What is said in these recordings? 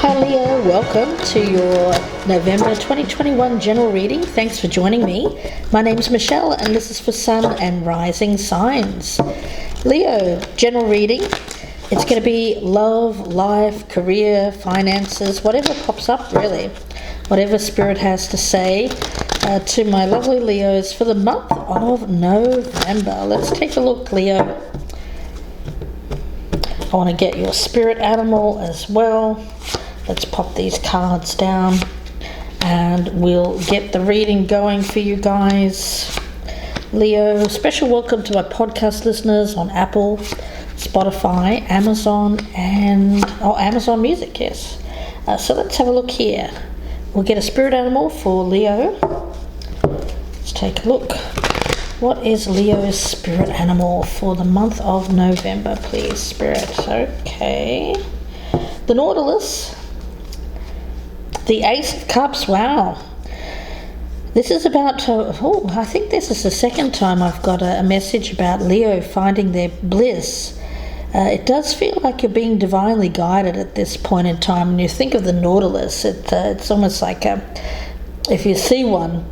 Hi Leo, welcome to your November 2021 general reading. Thanks for joining me. My name's Michelle and this is for Sun and Rising signs. Leo, general reading. It's going to be love, life, career, finances, whatever pops up really. Whatever Spirit has to say to my lovely Leos for the month of November. Let's take a look, Leo. I want to get your spirit animal as well. Let's pop these cards down and we'll get the reading going for you guys. Leo, special welcome to my podcast listeners on Apple, Spotify, Amazon, and Amazon Music, yes. So let's have a look here. We'll get a spirit animal for Leo. Let's take a look. What is Leo's spirit animal for the month of November, please, Spirit? Okay. The Nautilus. The Ace of Cups, wow. This is about, I think this is the second time I've got a message about Leo finding their bliss. It does feel like you're being divinely guided at this point in time. When you think of the Nautilus, it's almost like if you see one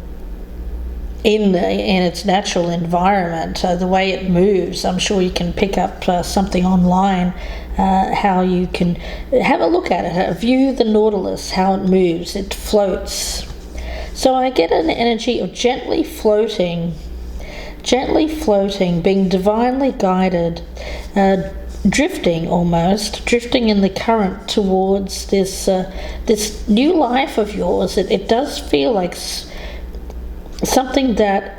in its natural environment, the way it moves, I'm sure you can pick up something online, how you can have a look at it, view the Nautilus, how it moves, it floats. So I get an energy of gently floating, being divinely guided, drifting in the current towards this new life of yours. It does feel like something that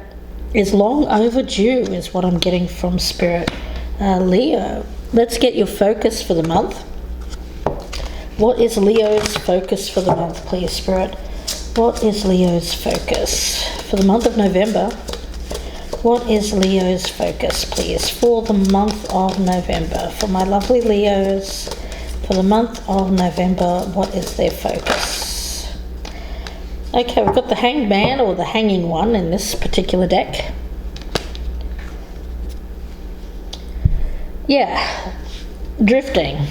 is long overdue is what I'm getting from Spirit. Leo, let's get your focus for the month. What is Leo's focus for the month, please, Spirit? What is Leo's focus for the month of November? What is Leo's focus, please, for the month of November? For my lovely Leos, for the month of November, what is their focus? Okay, we've got the Hanged Man, or the Hanging One, in this particular deck. Yeah, drifting,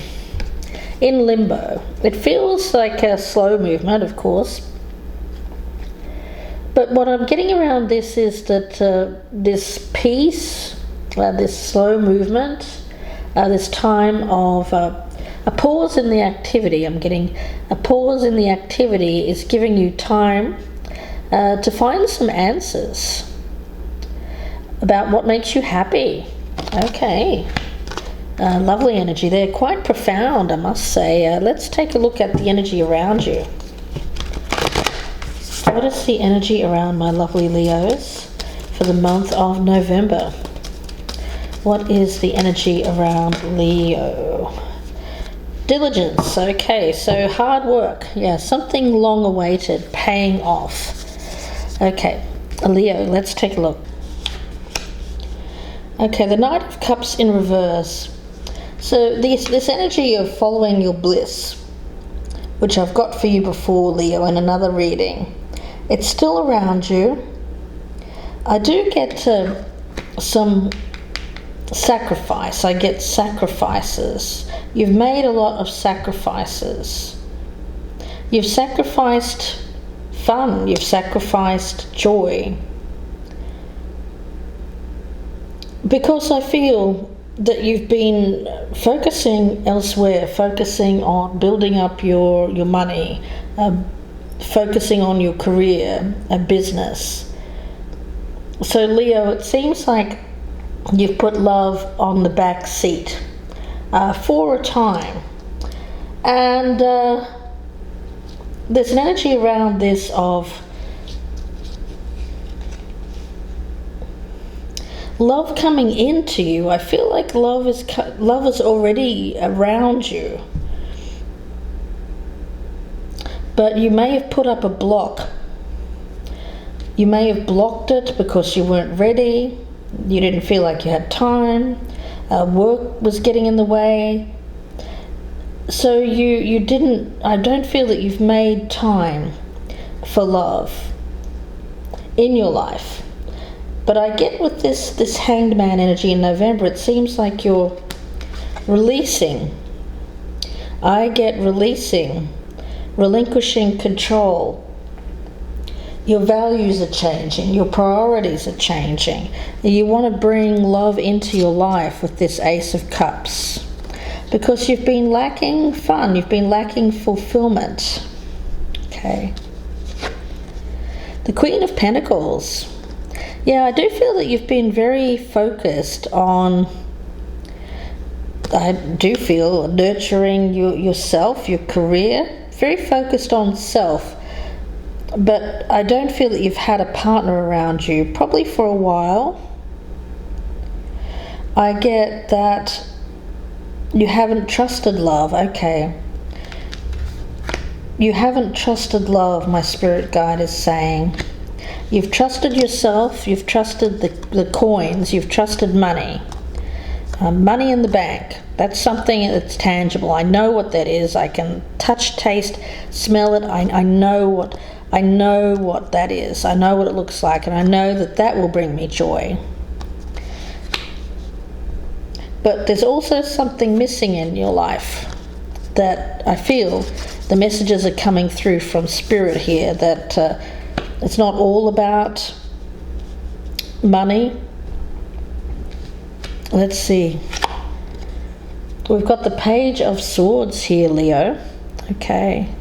in limbo. It feels like a slow movement, of course. But what I'm getting around this is that this peace, this slow movement, this time of a pause in the activity. I'm getting a pause in the activity is giving you time to find some answers about what makes you happy. Okay. Lovely energy there. Quite profound, I must say. Let's take a look at the energy around you. What is the energy around my lovely Leos for the month of November? What is the energy around Leo? Diligence. Okay, so hard work. Yeah, something long awaited, paying off. Okay, Leo, let's take a look. Okay, the Knight of Cups in reverse. So this energy of following your bliss, which I've got for you before, Leo, in another reading, it's still around you. I do get some sacrifice. I get sacrifices. You've made a lot of sacrifices. You've sacrificed fun. You've sacrificed joy. Because I feel that you've been focusing elsewhere, focusing on building up your money, focusing on your career, a business. So Leo, it seems like you've put love on the back seat for a time. And there's an energy around this of love coming into you. I feel like love is already around you. But you may have put up a block. You may have blocked it because you weren't ready. You didn't feel like you had time. Work was getting in the way. So you didn't, I don't feel that you've made time for love in your life. But I get with this Hanged Man energy in November, it seems like you're releasing. I get releasing relinquishing control. Your values are changing, your priorities are changing. You want to bring love into your life with this Ace of Cups, because you've been lacking fun, you've been lacking fulfillment. Okay. The Queen of Pentacles. Yeah, I do feel that you've been very focused on, I do feel, nurturing yourself, your career, very focused on self. But I don't feel that you've had a partner around you, probably for a while. I get that you haven't trusted love. Okay. You haven't trusted love, my spirit guide is saying. You've trusted yourself, you've trusted the coins, you've trusted money. Money in the bank. That's something that's tangible. I know what that is. I can touch, taste, smell it. I know what that is. I know what it looks like, and I know that that will bring me joy. But there's also something missing in your life that I feel the messages are coming through from Spirit here, that it's not all about money. Let's see. We've got the Page of Swords here, Leo. Okay.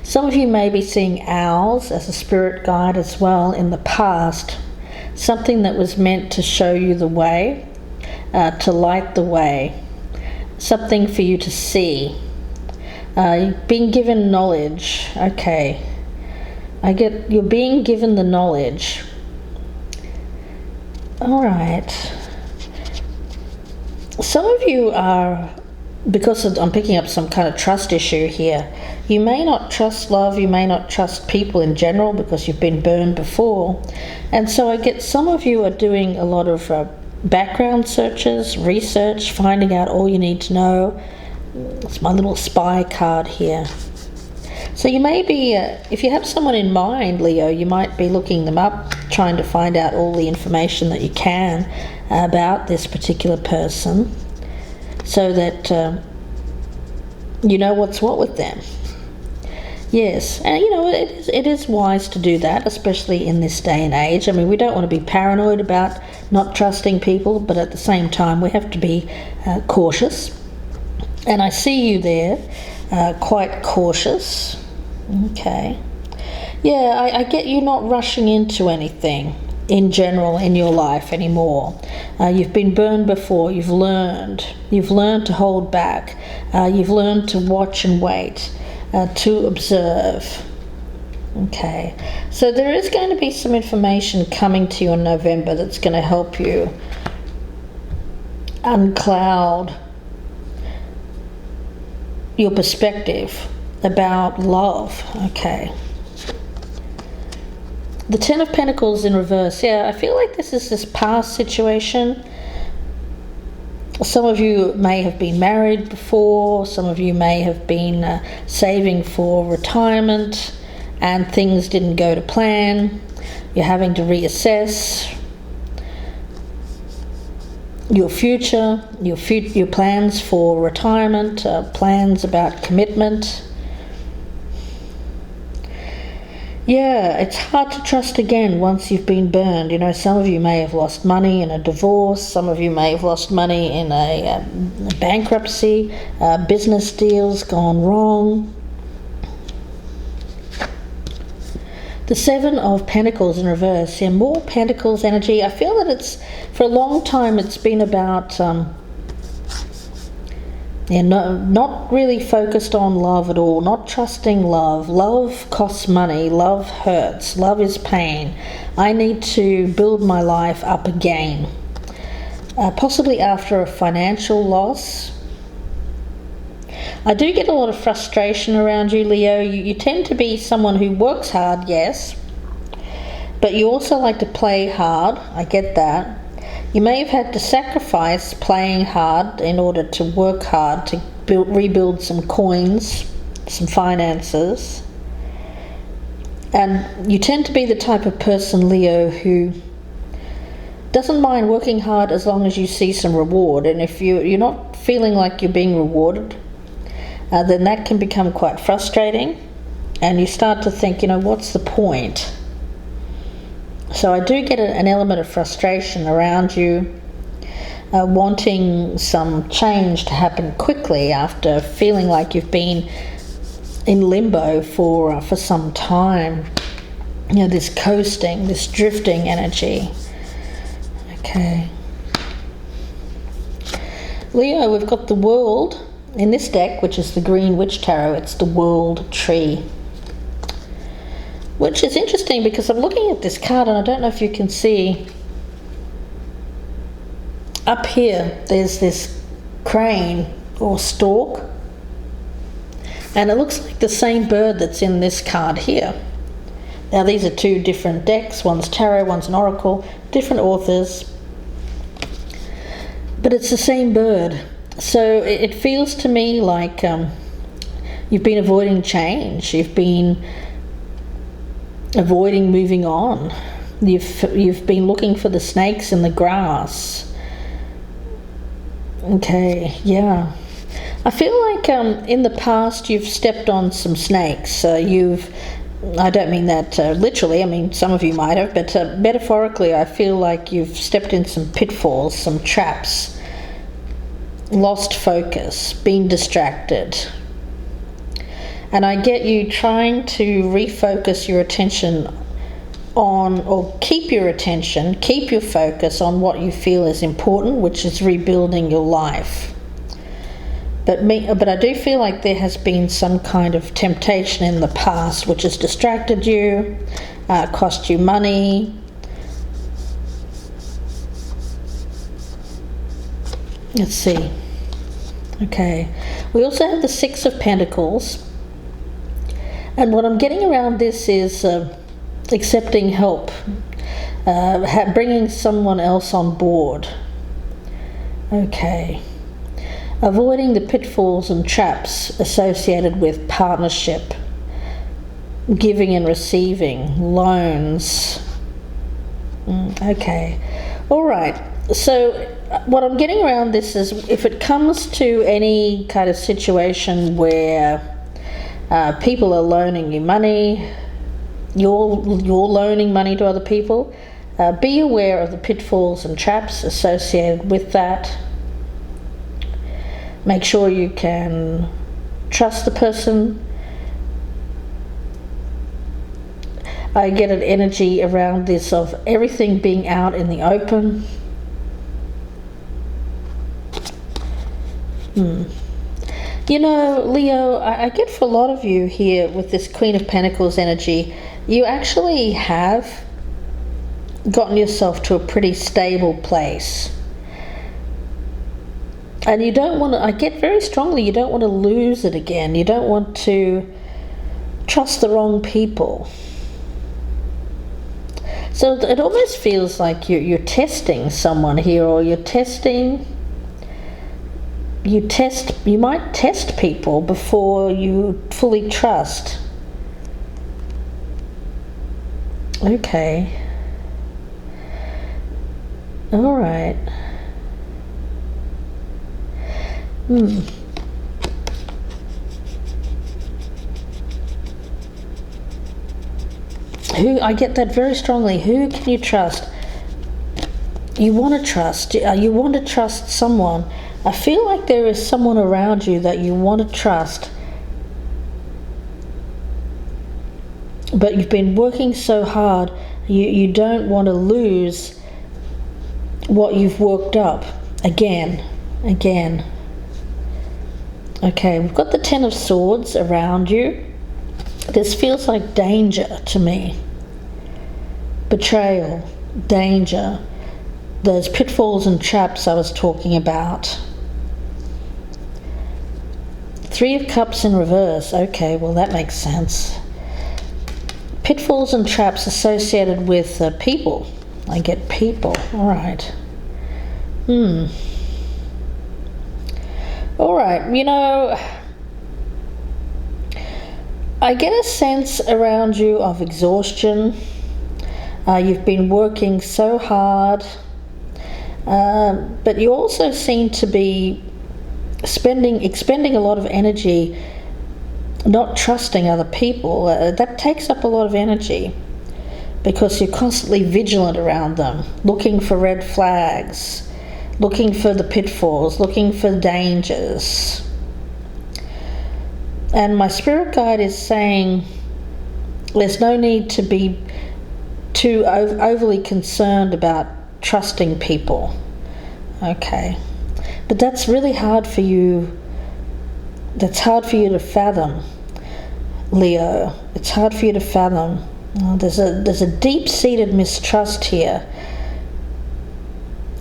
Some of you may be seeing owls as a spirit guide as well in the past. Something that was meant to show you the way, to light the way. Something for you to see. Being given knowledge. Okay. You're being given the knowledge. Alright. Some of you are, because I'm picking up some kind of trust issue here, you may not trust love, you may not trust people in general because you've been burned before. And so I get some of you are doing a lot of background searches, research, finding out all you need to know. It's my little spy card here. So you may be, if you have someone in mind, Leo, you might be looking them up, trying to find out all the information that you can about this particular person, so that you know what's what with them. Yes, and it is wise to do that, especially in this day and age. I mean, we don't want to be paranoid about not trusting people, but at the same time we have to be cautious. And I see you there, quite cautious. Okay. Yeah, I get you not rushing into anything in general in your life anymore. You've been burned before. You've learned to hold back. You've learned to watch and wait, to observe. Okay, so there is going to be some information coming to you in November that's going to help you uncloud your perspective about love. Okay. The Ten of Pentacles in reverse. Yeah, I feel like this is this past situation. Some of you may have been married before. Some of you may have been saving for retirement and things didn't go to plan. You're having to reassess your future, your plans for retirement, plans about commitment. Yeah, it's hard to trust again once you've been burned. Some of you may have lost money in a divorce. Some of you may have lost money in a bankruptcy, business deals gone wrong. The Seven of Pentacles in reverse. Yeah, more Pentacles energy. I feel that it's, for a long time, it's been about not really focused on love at all, not trusting love. Love costs money, love hurts, love is pain. I need to build my life up again. Possibly after a financial loss. I do get a lot of frustration around you, Leo. You tend to be someone who works hard, yes, but you also like to play hard. I get that. You may have had to sacrifice playing hard in order to work hard to rebuild some coins, some finances. And you tend to be the type of person, Leo, who doesn't mind working hard as long as you see some reward. And if you're not feeling like you're being rewarded, then that can become quite frustrating, and you start to think, what's the point? So I do get an element of frustration around you, wanting some change to happen quickly after feeling like you've been in limbo for some time. This coasting, this drifting energy. Okay. Leo, we've got the World in this deck, which is the Green Witch Tarot. It's the World Tree. Which is interesting because I'm looking at this card and I don't know if you can see up here there's this crane or stork, and it looks like the same bird that's in this card here. Now these are two different decks, one's tarot, one's an oracle, different authors, but it's the same bird. So it feels to me like you've been avoiding change, you've been avoiding moving on, you've been looking for the snakes in the grass. Okay, yeah. I feel like in the past you've stepped on some snakes. I don't mean that literally, I mean some of you might have, but metaphorically I feel like you've stepped in some pitfalls, some traps, lost focus, been distracted. And I get you trying to refocus your attention on, or keep your focus on what you feel is important, which is rebuilding your life. But I do feel like there has been some kind of temptation in the past which has distracted you, cost you money. Let's see. Okay. We also have the Six of Pentacles. And what I'm getting around this is accepting help, bringing someone else on board. Okay. Avoiding the pitfalls and traps associated with partnership, giving and receiving, loans. Okay. All right. So what I'm getting around this is if it comes to any kind of situation where people are loaning you money, you're loaning money to other people, be aware of the pitfalls and traps associated with that. Make sure you can trust the person. I get an energy around this of everything being out in the open. Leo, I get for a lot of you here with this Queen of Pentacles energy, you actually have gotten yourself to a pretty stable place. And you don't want to, I get very strongly, you don't want to lose it again. You don't want to trust the wrong people. So it almost feels like you're testing someone here, or you might test people before you fully trust. Okay. All right. I get that very strongly. Who can you trust? You want to trust. You want to trust someone. I feel like there is someone around you that you want to trust, but you've been working so hard, you don't want to lose what you've worked up again. Okay, we've got the Ten of Swords around you. This feels like danger to me. Betrayal, danger, those pitfalls and traps I was talking about. Three of Cups in reverse. Okay, well that makes sense. Pitfalls and traps associated with people. I get people. All right. All right, I get a sense around you of exhaustion. You've been working so hard, but you also seem to be expending a lot of energy not trusting other people. That takes up a lot of energy because you're constantly vigilant around them, looking for red flags, looking for the pitfalls, looking for the dangers. And my spirit guide is saying there's no need to be too overly concerned about trusting people. Okay. But that's really hard for you. That's hard for you to fathom, Leo. It's hard for you to fathom. There's a deep-seated mistrust here,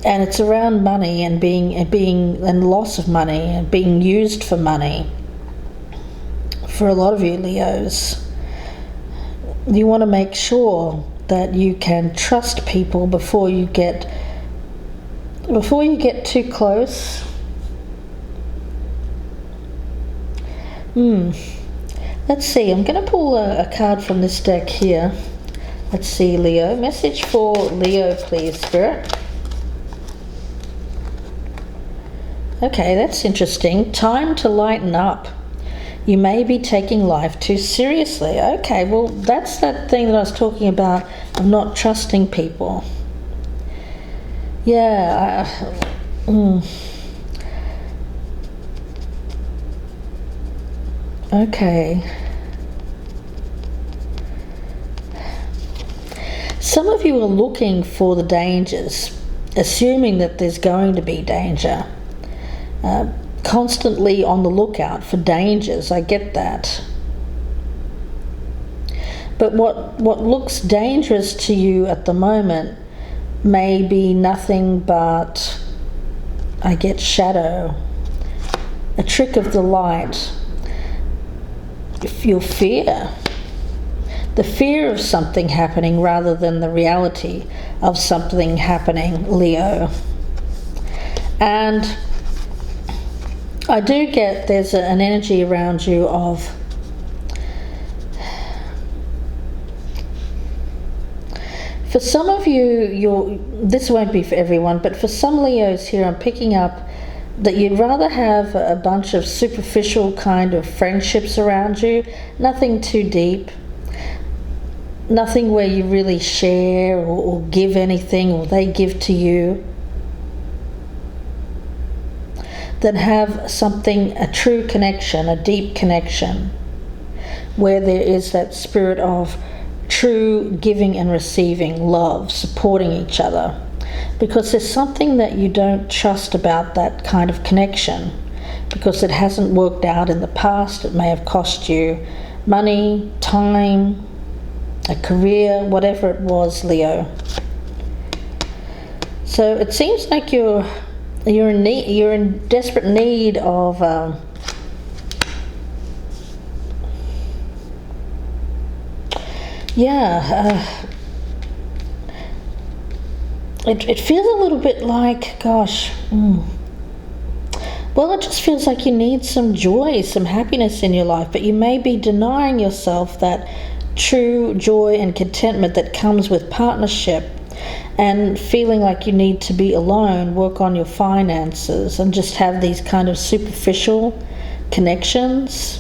and it's around money and and loss of money and being used for money. For a lot of you Leos, you want to make sure that you can trust people before you get too close. Let's see, I'm going to pull a card from this deck here. Let's see, Leo. Message for Leo, please, Spirit. Okay, that's interesting. Time to lighten up. You may be taking life too seriously. Okay, well, that's that thing that I was talking about of not trusting people. Yeah. Okay. Some of you are looking for the dangers, assuming that there's going to be danger. Constantly on the lookout for dangers, I get that. But what looks dangerous to you at the moment may be nothing but, I get shadow, a trick of the light. Your fear, the fear of something happening rather than the reality of something happening, Leo. And I do get there's an energy around you of for some of you, this won't be for everyone, but for some Leos here, I'm picking up that you'd rather have a bunch of superficial kind of friendships around you, nothing too deep, nothing where you really share or give anything or they give to you, than have something, a true connection, a deep connection, where there is that spirit of true giving and receiving, love, supporting each other. Because there's something that you don't trust about that kind of connection, because it hasn't worked out in the past. It may have cost you money, time, a career, whatever it was, Leo. So it seems like you're in desperate need of It feels a little bit like, gosh, well, it just feels like you need some joy, some happiness in your life, but you may be denying yourself that true joy and contentment that comes with partnership, and feeling like you need to be alone, work on your finances, and just have these kind of superficial connections.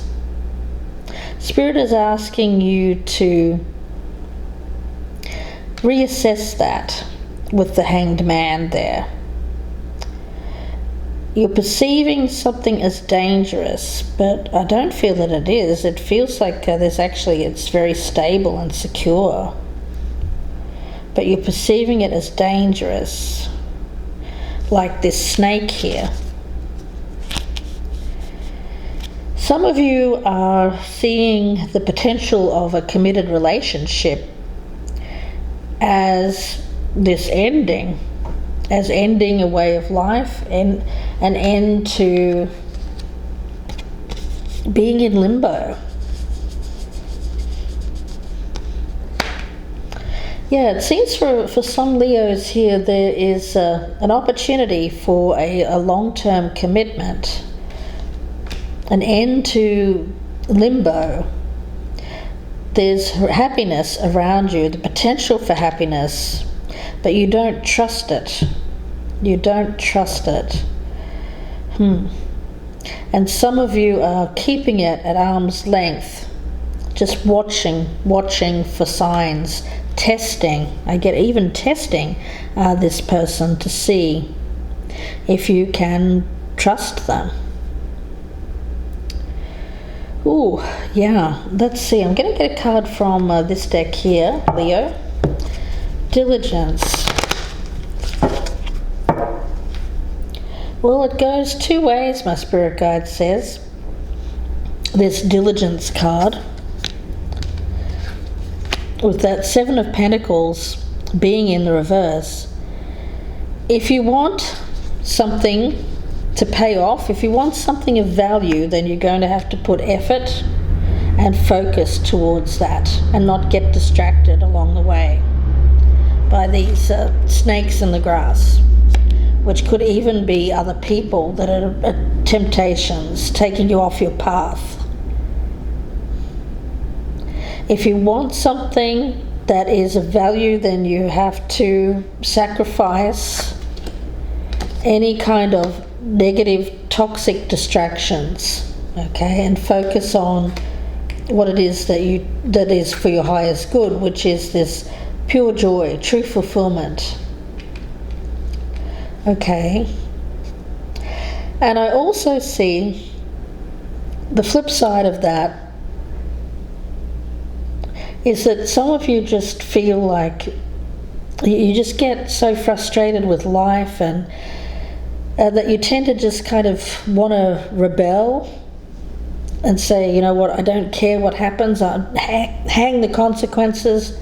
Spirit is asking you to reassess that with the Hanged Man there. You're perceiving something as dangerous, but I don't feel that it is. It feels like it's very stable and secure. But you're perceiving it as dangerous, like this snake here. Some of you are seeing the potential of a committed relationship as this ending, as ending a way of life and an end to being in limbo. Yeah, it seems for some Leos here there is an opportunity for a long-term commitment, an end to limbo. There's happiness around you, the potential for happiness, but you don't trust it. You don't trust it. And some of you are keeping it at arm's length, just watching for signs, testing. I get even testing this person to see if you can trust them. Ooh, yeah, let's see. I'm going to get a card from this deck here, Leo. Diligence. Well, it goes two ways, my spirit guide says. This Diligence card, with that Seven of Pentacles being in the reverse. If you want something to pay off, if you want something of value, then you're going to have to put effort and focus towards that and not get distracted along the way by these snakes in the grass, which could even be other people that are temptations taking you off your path. If you want something that is of value, then you have to sacrifice any kind of negative, toxic distractions, okay, and focus on what it is that is for your highest good, which is this pure joy, true fulfillment. Okay. And I also see the flip side of that is that some of you just feel like you just get so frustrated with life, and that you tend to just kind of want to rebel and say, you know what, I don't care what happens, I'll hang the consequences,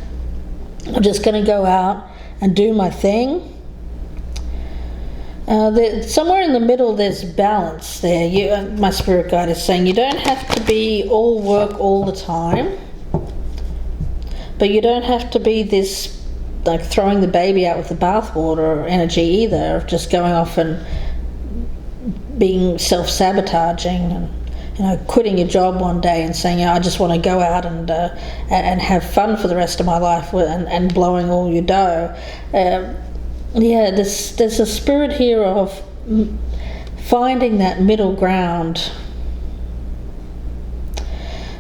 I'm just going to go out and do my thing. Somewhere in the middle there's balance there. My spirit guide is saying you don't have to be all work all the time, but you don't have to be this like throwing the baby out with the bathwater energy either, of just going off and being self-sabotaging and, you know, quitting your job one day and saying, I just want to go out and have fun for the rest of my life and blowing all your dough. There's a spirit here of finding that middle ground.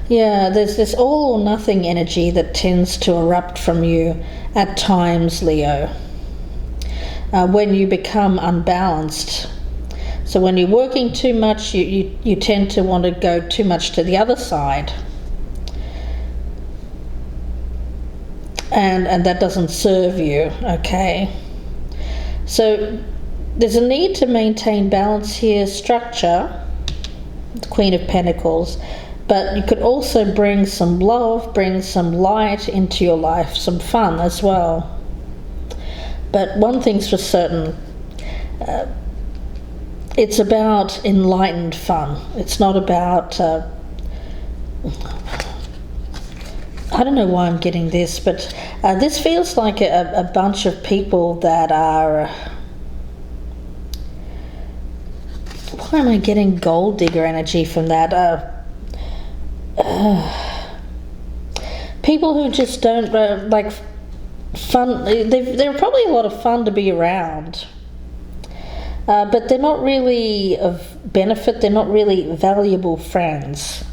Yeah, there's this all or nothing energy that tends to erupt from you at times, Leo, when you become unbalanced. So when you're working too much, you tend to want to go too much to the other side. And that doesn't serve you, okay? So there's a need to maintain balance here, structure, the Queen of Pentacles, but you could also bring some love, bring some light into your life, some fun as well. But one thing's for certain, it's about enlightened fun. It's not about, I don't know why I'm getting this, but this feels like a bunch of people that are, why am I getting gold digger energy from that? People who just don't like fun. They're probably a lot of fun to be around, but they're not really of benefit. They're not really valuable friends.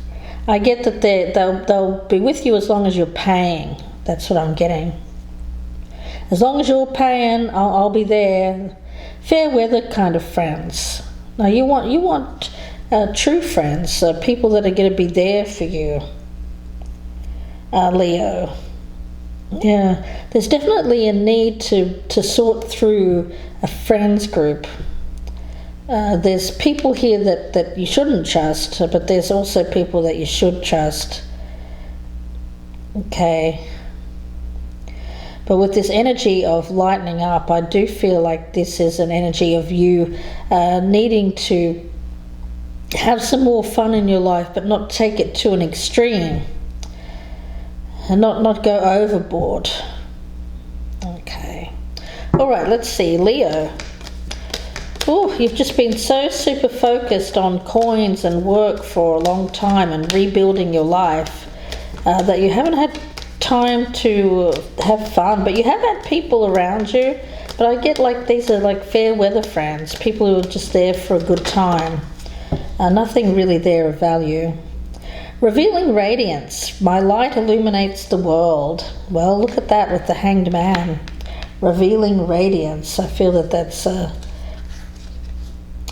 I get that they'll be with you as long as you're paying. That's what I'm getting. As long as you're paying, I'll be there. Fair weather kind of friends. Now you want true friends, people that are going to be there for you, Leo. Yeah, there's definitely a need to sort through a friends group. There's people here that you shouldn't trust, but there's also people that you should trust. Okay. But with this energy of lightening up, I do feel like this is an energy of you needing to have some more fun in your life, but not take it to an extreme and not go overboard. Okay. All right, let's see, Leo. Oh, you've just been so super focused on coins and work for a long time and rebuilding your life that you haven't had time to have fun, but you have had people around you. But I get like these are like fair weather friends, people who are just there for a good time. Nothing really there of value. Revealing radiance. My light illuminates the world. Well, look at that with the Hanged Man. Revealing radiance. I feel that that's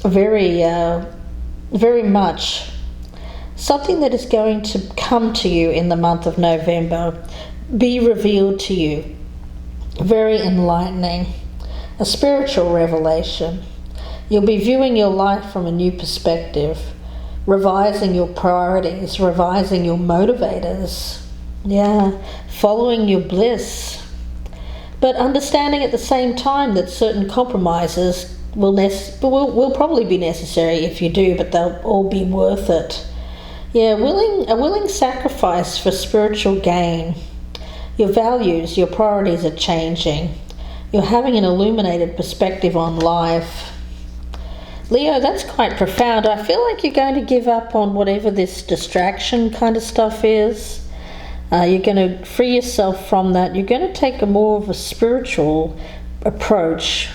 very much something that is going to come to you in the month of November. Be revealed to you. Very enlightening. A spiritual revelation. You'll be viewing your life from a new perspective. Revising your priorities, revising your motivators, following your bliss, but understanding at the same time that certain compromises will probably be necessary if you do, but they'll all be worth it. A willing sacrifice for spiritual gain. Your values, your priorities are changing. You're having an illuminated perspective on life. Leo, that's quite profound. I feel like you're going to give up on whatever this distraction kind of stuff is. You're going to free yourself from that. You're going to take a more of a spiritual approach,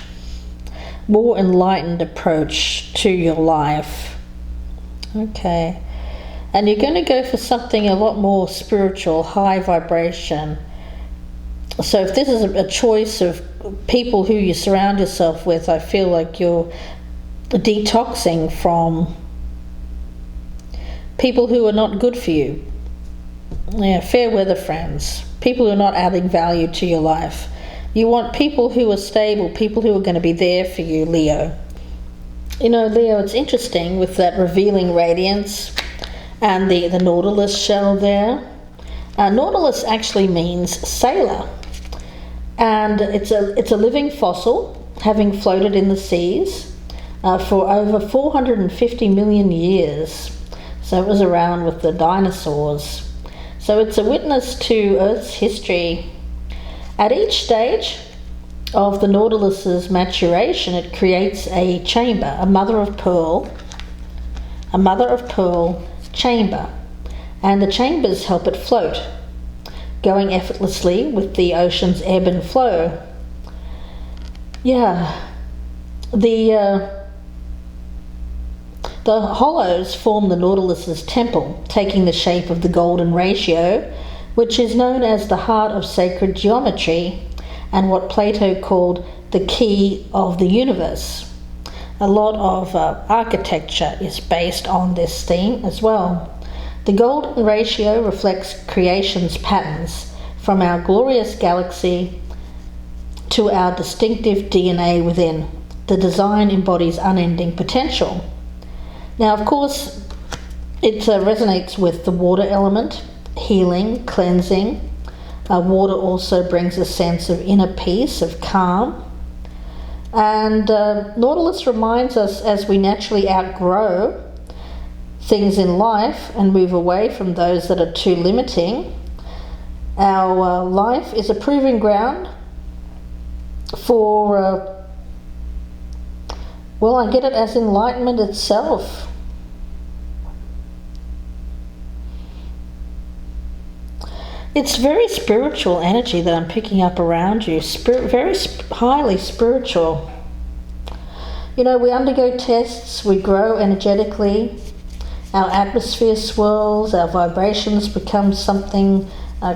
more enlightened approach to your life. Okay. And you're going to go for something a lot more spiritual, high vibration. So if this is a choice of people who you surround yourself with, I feel like you're detoxing from people who are not good for you. Fair weather friends, people who are not adding value to your life. You want people who are stable, people who are going to be there for you, Leo. Leo, it's interesting with that revealing radiance and the nautilus shell there. Nautilus actually means sailor, and it's a living fossil having floated in the seas for over 450 million years. So it was around with the dinosaurs. So it's a witness to Earth's history. At each stage of the Nautilus's maturation, it creates a chamber, a mother of pearl chamber. And the chambers help it float, going effortlessly with the ocean's ebb and flow. The hollows form the Nautilus's temple, taking the shape of the golden ratio, which is known as the heart of sacred geometry and what Plato called the key of the universe. A lot of architecture is based on this theme as well. The golden ratio reflects creation's patterns, from our glorious galaxy to our distinctive DNA within. The design embodies unending potential. Now, of course, it resonates with the water element, healing, cleansing. Water also brings a sense of inner peace, of calm. And Nautilus reminds us, as we naturally outgrow things in life and move away from those that are too limiting, our life is a proving ground for I get it as enlightenment itself. It's very spiritual energy that I'm picking up around you. Very highly spiritual. We undergo tests, we grow energetically, our atmosphere swirls, our vibrations become something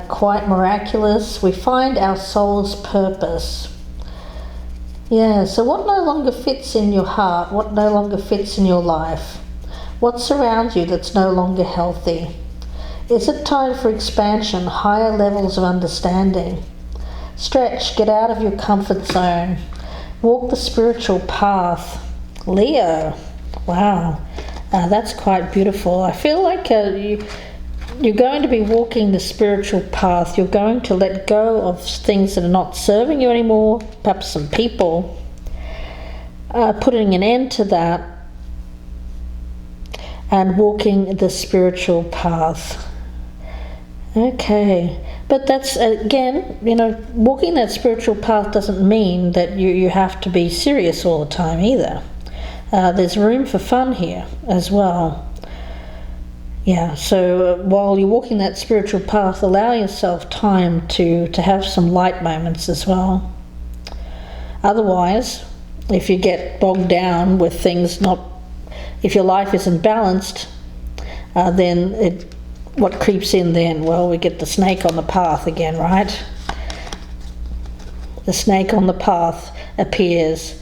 quite miraculous. We find our soul's purpose. So what no longer fits in your heart? What no longer fits in your life? What surrounds you that's no longer healthy? Is it time for expansion, higher levels of understanding? Stretch, get out of your comfort zone. Walk the spiritual path. Leo, wow, that's quite beautiful. I feel like you're going to be walking the spiritual path. You're going to let go of things that are not serving you anymore, perhaps some people, putting an end to that and walking the spiritual path. Okay, but that's, again, walking that spiritual path doesn't mean that you have to be serious all the time either. There's room for fun here as well. So while you're walking that spiritual path, allow yourself time to have some light moments as well. Otherwise, if you get bogged down with things not if your life isn't balanced, then what creeps in then? Well, we get the snake on the path again, right? The snake on the path appears.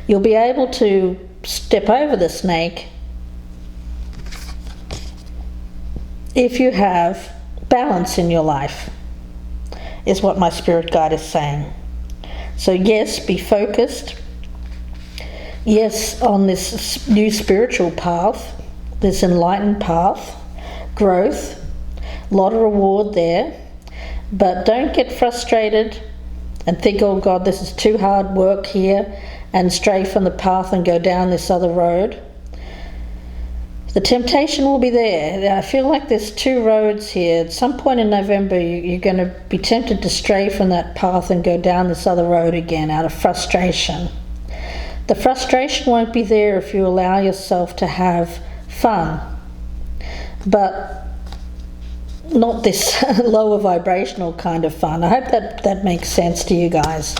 You'll be able to step over the snake if you have balance in your life, is what my spirit guide is saying. So yes, be focused. Yes, on this new spiritual path, this enlightened path, growth, a lot of reward there, but don't get frustrated and think, oh God, this is too hard work here, and stray from the path and go down this other road. The temptation will be there. I feel like there's two roads here. At some point in November, you're going to be tempted to stray from that path and go down this other road again out of frustration. The frustration won't be there if you allow yourself to have fun, but not this lower vibrational kind of fun. I hope that makes sense to you guys.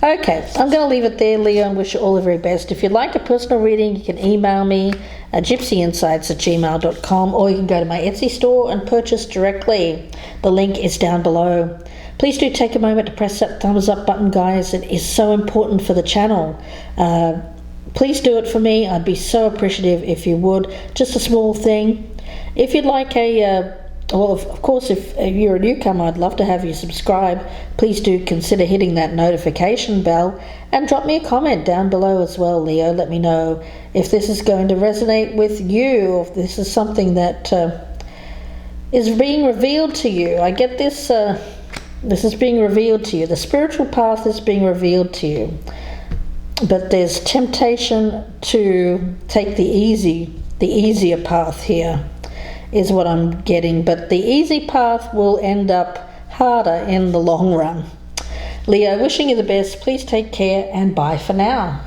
Okay, I'm going to leave it there, Leo, and wish you all the very best. If you'd like a personal reading, you can email me at gypsyinsights@gmail.com, or you can go to my Etsy store and purchase directly. The link is down below. Please do take a moment to press that thumbs up button, guys. It is so important for the channel. Please do it for me. I'd be so appreciative if you would. Just a small thing. If you'd like well, of course, if you're a newcomer, I'd love to have you subscribe. Please do consider hitting that notification bell and drop me a comment down below as well, Leo. Let me know if this is going to resonate with you, or if this is something that is being revealed to you. I get this, this is being revealed to you. The spiritual path is being revealed to you. But there's temptation to take the easier path here, is what I'm getting. But the easy path will end up harder in the long run. Leo, wishing you the best. Please take care, and bye for now.